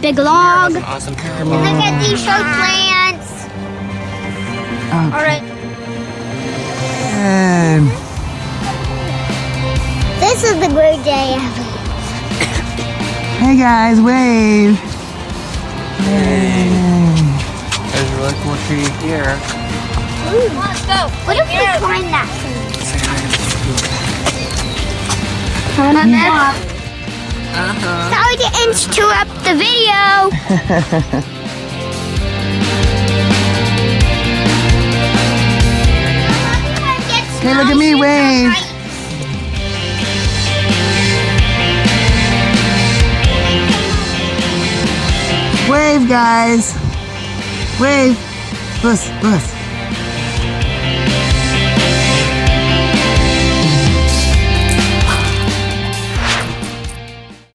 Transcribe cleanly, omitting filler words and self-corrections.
big log. That's an awesome And look at these short plants. Okay. Alright. And This is the great day ever. hey guys, wave. There's a really cool tree here. Let's go. What if we climb that thing? Sorry to interrupt the video. Hey, look at me, wave. Wave, guys. Wave. Puss, puss.